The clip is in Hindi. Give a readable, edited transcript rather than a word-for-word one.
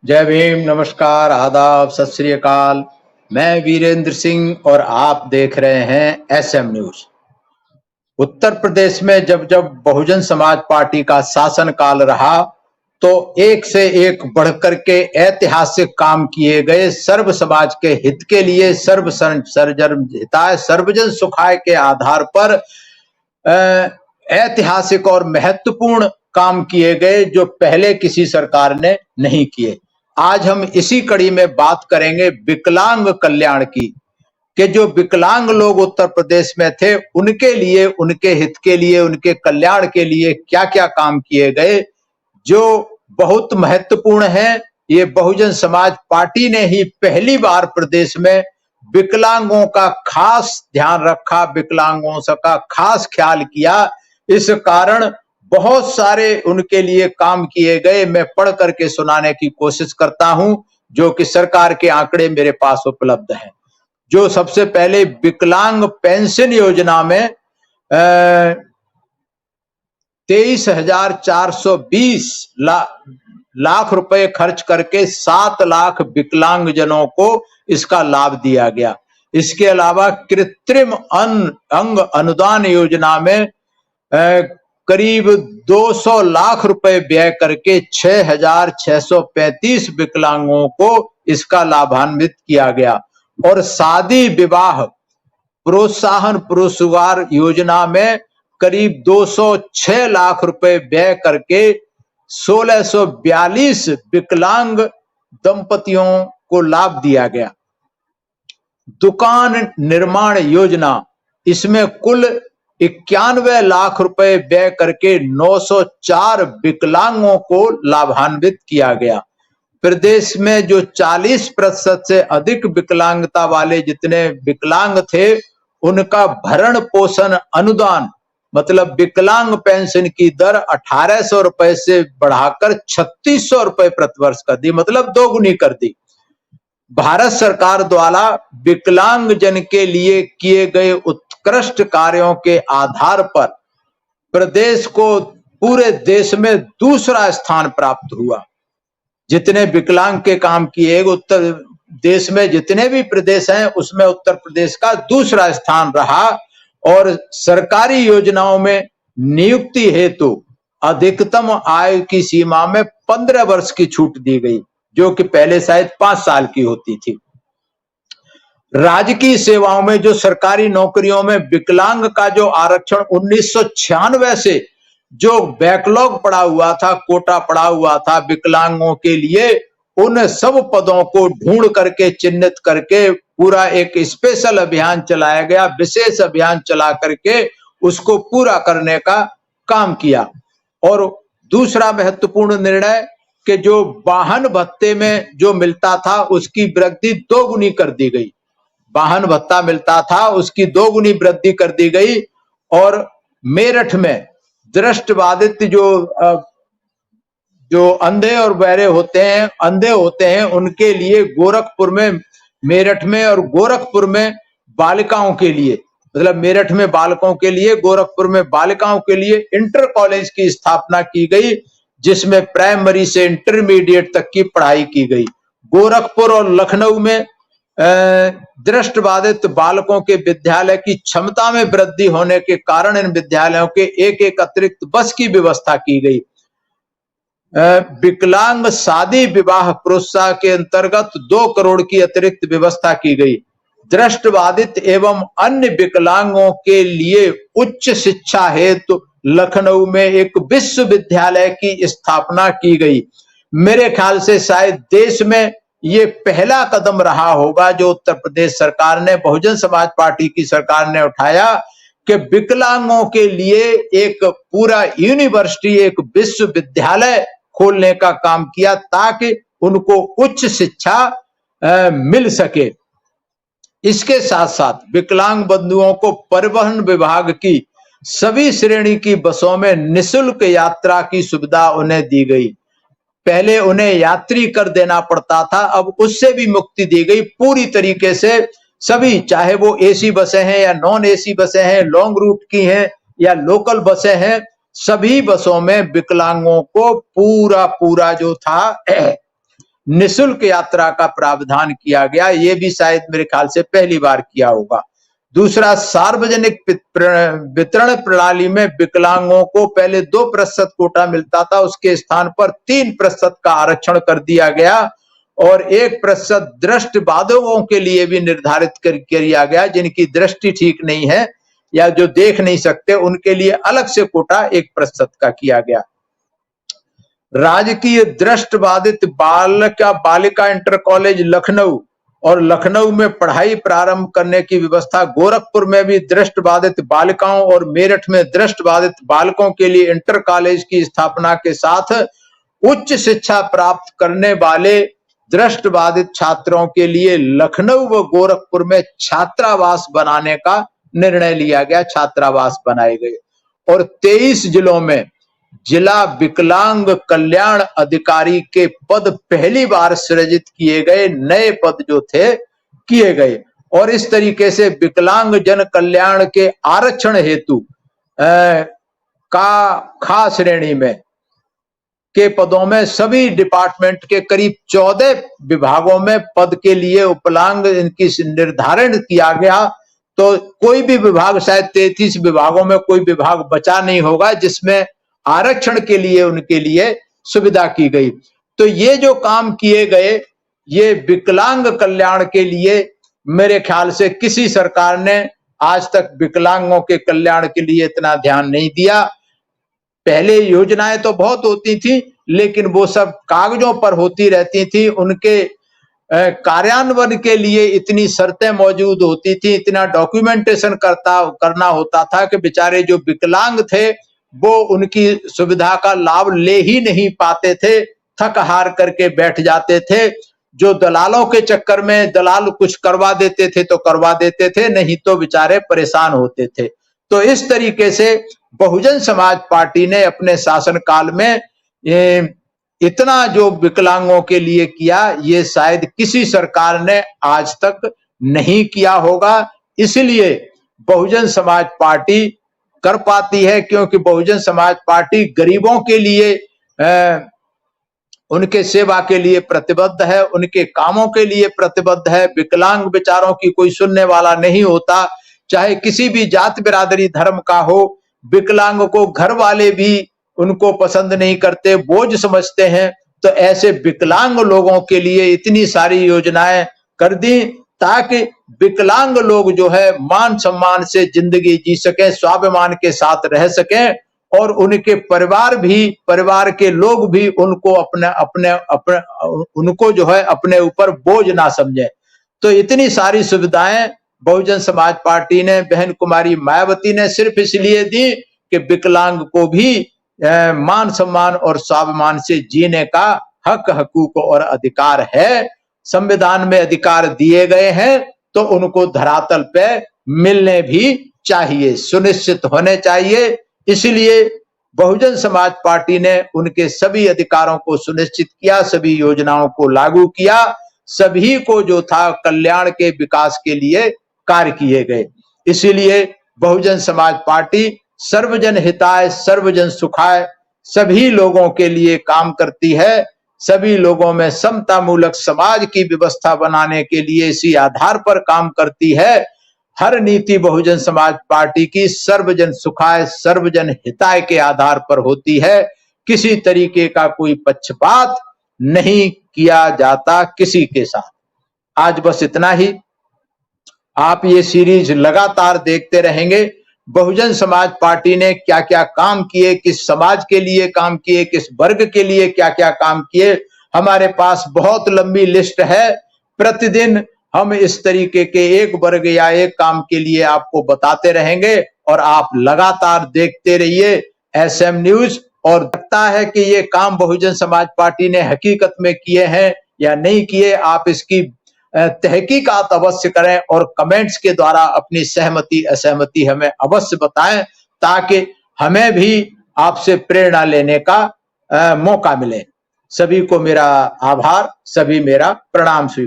जय भीम, नमस्कार, आदाब, सत श्री अकाल। मैं वीरेंद्र सिंह और आप देख रहे हैं एसएम न्यूज। उत्तर प्रदेश में जब जब बहुजन समाज पार्टी का शासनकाल रहा तो एक से एक बढ़कर के ऐतिहासिक काम किए गए। सर्व समाज के हित के लिए, सर्व सर्वजन हिताय सर्वजन सुखाय के आधार पर ऐतिहासिक और महत्वपूर्ण काम किए गए जो पहले किसी सरकार ने नहीं किए। आज हम इसी कड़ी में बात करेंगे विकलांग कल्याण की, कि जो विकलांग लोग उत्तर प्रदेश में थे उनके लिए, उनके हित के लिए, उनके कल्याण के लिए क्या क्या काम किए गए जो बहुत महत्वपूर्ण है। ये बहुजन समाज पार्टी ने ही पहली बार प्रदेश में विकलांगों का खास ध्यान रखा, विकलांगों का खास ख्याल किया। इस कारण बहुत सारे उनके लिए काम किए गए। मैं पढ़ करके सुनाने की कोशिश करता हूं, जो कि सरकार के आंकड़े मेरे पास उपलब्ध हैं। जो सबसे पहले विकलांग पेंशन योजना में 23,420 लाख रुपए खर्च करके 7 लाख विकलांग जनों को इसका लाभ दिया गया। इसके अलावा कृत्रिम अंग अनुदान योजना में करीब 200 लाख रुपए व्यय करके 6,635 विकलांगों को इसका लाभान्वित किया गया। और शादी विवाह प्रोत्साहन पुरस्कार योजना में करीब 206 लाख रुपए व्यय करके 1642 विकलांग दंपतियों को लाभ दिया गया। दुकान निर्माण योजना, इसमें कुल 91 लाख रुपए व्यय करके 904 विकलांगों को लाभान्वित किया गया। प्रदेश में जो 40% से अधिक विकलांगता वाले जितने विकलांग थे उनका भरण पोषण अनुदान, मतलब विकलांग पेंशन की दर 1800 रुपए से बढ़ाकर 3600 रुपए प्रतिवर्ष कर दी, मतलब दोगुनी कर दी। भारत सरकार द्वारा विकलांग जन के लिए किए गए उत्कृष्ट कार्यों के आधार पर प्रदेश को पूरे देश में दूसरा स्थान प्राप्त हुआ। जितने विकलांग के काम किए उत्तर देश में जितने भी प्रदेश हैं उसमें उत्तर प्रदेश का दूसरा स्थान रहा। और सरकारी योजनाओं में नियुक्ति हेतु अधिकतम आयु की सीमा में 15 वर्ष की छूट दी गई, जो कि पहले शायद 5 साल की होती थी। राजकीय सेवाओं में, जो सरकारी नौकरियों में विकलांग का जो आरक्षण 1996 से जो बैकलॉग पड़ा हुआ था, कोटा पड़ा हुआ था विकलांगों के लिए, उन सब पदों को ढूंढ करके चिन्हित करके पूरा एक स्पेशल अभियान चलाया गया, विशेष अभियान चला करके उसको पूरा करने का काम किया। और दूसरा महत्वपूर्ण निर्णय कि जो वाहन भत्ते में जो मिलता था उसकी वृद्धि 2 गुनी कर दी गई। वाहन भत्ता मिलता था उसकी 2 गुनी वृद्धि कर दी गई। और मेरठ में दृष्टिबाधित जो अंधे और बहरे होते हैं, अंधे होते हैं, उनके लिए गोरखपुर में, मेरठ में और गोरखपुर में बालिकाओं के लिए, मतलब मेरठ में बालकों के लिए, गोरखपुर में बालिकाओं के लिए इंटर कॉलेज की स्थापना की गई, जिसमें प्राइमरी से इंटरमीडिएट तक की पढ़ाई की गई। गोरखपुर और लखनऊ में दृष्टिबाधित बालकों के विद्यालय की क्षमता में वृद्धि होने के कारण इन विद्यालयों के एक अतिरिक्त बस की व्यवस्था की गई। विकलांग शादी विवाह प्रोत्साहन के अंतर्गत 2 करोड़ की अतिरिक्त व्यवस्था की गई। दृष्टिबाधित एवं अन्य विकलांगों के लिए उच्च शिक्षा हेतु लखनऊ में एक विश्वविद्यालय की स्थापना की गई। मेरे ख्याल से शायद देश में ये पहला कदम रहा होगा जो उत्तर प्रदेश सरकार ने, बहुजन समाज पार्टी की सरकार ने उठाया, कि विकलांगों के लिए एक पूरा यूनिवर्सिटी, एक विश्वविद्यालय खोलने का काम किया ताकि उनको उच्च शिक्षा मिल सके। इसके साथ साथ विकलांग बंधुओं को परिवहन विभाग की सभी श्रेणी की बसों में निःशुल्क यात्रा की सुविधा उन्हें दी गई। पहले उन्हें यात्री कर देना पड़ता था, अब उससे भी मुक्ति दी गई पूरी तरीके से। सभी, चाहे वो एसी बसें हैं या नॉन एसी बसें हैं, लॉन्ग रूट की हैं या लोकल बसें हैं, सभी बसों में विकलांगों को पूरा जो था निःशुल्क यात्रा का प्रावधान किया गया। ये भी शायद मेरे ख्याल से पहली बार किया होगा। दूसरा, सार्वजनिक वितरण प्रणाली में विकलांगों को पहले 2% कोटा मिलता था, उसके स्थान पर 3% का आरक्षण कर दिया गया और 1% दृष्टिबाधितों के लिए भी निर्धारित किया गया, जिनकी दृष्टि ठीक नहीं है या जो देख नहीं सकते, उनके लिए अलग से कोटा 1% का किया गया। राजकीय दृष्टिबाधित बालिका इंटर कॉलेज लखनऊ और लखनऊ में पढ़ाई प्रारंभ करने की व्यवस्था। गोरखपुर में भी दृष्टिबाधित बालिकाओं और मेरठ में दृष्टिबाधित बालकों के लिए इंटर कॉलेज की स्थापना के साथ उच्च शिक्षा प्राप्त करने वाले दृष्टिबाधित छात्रों के लिए लखनऊ व गोरखपुर में छात्रावास बनाने का निर्णय लिया गया। छात्रावास बनाए गए और 23 जिलों में जिला विकलांग कल्याण अधिकारी के पद पहली बार सृजित किए गए, नए पद जो थे किए गए। और इस तरीके से विकलांग जन कल्याण के आरक्षण हेतु का खास श्रेणी में के पदों में सभी डिपार्टमेंट के करीब 14 विभागों में पद के लिए उपलांग इनकी निर्धारण किया गया। तो कोई भी विभाग, शायद 33 विभागों में कोई विभाग बचा नहीं होगा जिसमें आरक्षण के लिए उनके लिए सुविधा की गई। तो ये जो काम किए गए, ये विकलांग कल्याण के लिए मेरे ख्याल से किसी सरकार ने आज तक विकलांगों के कल्याण के लिए इतना ध्यान नहीं दिया। पहले योजनाएं तो बहुत होती थी, लेकिन वो सब कागजों पर होती रहती थी। उनके कार्यान्वयन के लिए इतनी शर्तें मौजूद होती थी, इतना डॉक्यूमेंटेशन करना होता था कि बेचारे जो विकलांग थे वो उनकी सुविधा का लाभ ले ही नहीं पाते थे, थक हार करके बैठ जाते थे। जो दलालों के चक्कर में दलाल कुछ करवा देते थे तो करवा देते थे, नहीं तो बेचारे परेशान होते थे। तो इस तरीके से बहुजन समाज पार्टी ने अपने शासनकाल में इतना जो विकलांगों के लिए किया, ये शायद किसी सरकार ने आज तक नहीं किया होगा। इसलिए बहुजन समाज पार्टी कर पाती है, क्योंकि बहुजन समाज पार्टी गरीबों के लिए उनके सेवा के लिए प्रतिबद्ध है, उनके कामों के लिए प्रतिबद्ध है। विकलांग बेचारों की कोई सुनने वाला नहीं होता, चाहे किसी भी जात बिरादरी धर्म का हो। विकलांग को घर वाले भी उनको पसंद नहीं करते, बोझ समझते हैं। तो ऐसे विकलांग लोगों के लिए इतनी सारी योजनाएं कर दी ताकि विकलांग लोग जो है मान सम्मान से जिंदगी जी सकें, स्वाभिमान के साथ रह सकें और उनके परिवार के लोग भी उनको उनको जो है अपने ऊपर बोझ ना समझें। तो इतनी सारी सुविधाएं बहुजन समाज पार्टी ने, बहन कुमारी मायावती ने सिर्फ इसलिए दी कि विकलांग को भी मान सम्मान और स्वाभिमान से जीने का हक, हकूक और अधिकार है। संविधान में अधिकार दिए गए हैं तो उनको धरातल पे मिलने भी चाहिए, सुनिश्चित होने चाहिए। इसलिए बहुजन समाज पार्टी ने उनके सभी अधिकारों को सुनिश्चित किया, सभी योजनाओं को लागू किया, सभी को जो था कल्याण के विकास के लिए कार्य किए गए। इसीलिए बहुजन समाज पार्टी सर्वजन हिताय सर्वजन सुखाय, सभी लोगों के लिए काम करती है, सभी लोगों में समता मूलक समाज की व्यवस्था बनाने के लिए इसी आधार पर काम करती है। हर नीति बहुजन समाज पार्टी की सर्वजन सुखाय सर्वजन हिताय के आधार पर होती है। किसी तरीके का कोई पक्षपात नहीं किया जाता किसी के साथ। आज बस इतना ही। आप ये सीरीज लगातार देखते रहेंगे, बहुजन समाज पार्टी ने क्या क्या काम किए, किस समाज के लिए काम किए, किस वर्ग के लिए क्या क्या काम किए। हमारे पास बहुत लंबी लिस्ट है। प्रतिदिन हम इस तरीके के एक वर्ग या एक काम के लिए आपको बताते रहेंगे और आप लगातार देखते रहिए एसएम न्यूज। और लगता है कि ये काम बहुजन समाज पार्टी ने हकीकत में किए हैं या नहीं किए, आप इसकी तहकीकात अवश्य करें और कमेंट्स के द्वारा अपनी सहमति असहमति हमें अवश्य बताएं, ताकि हमें भी आपसे प्रेरणा लेने का मौका मिले। सभी को मेरा आभार, सभी मेरा प्रणाम स्वीकार।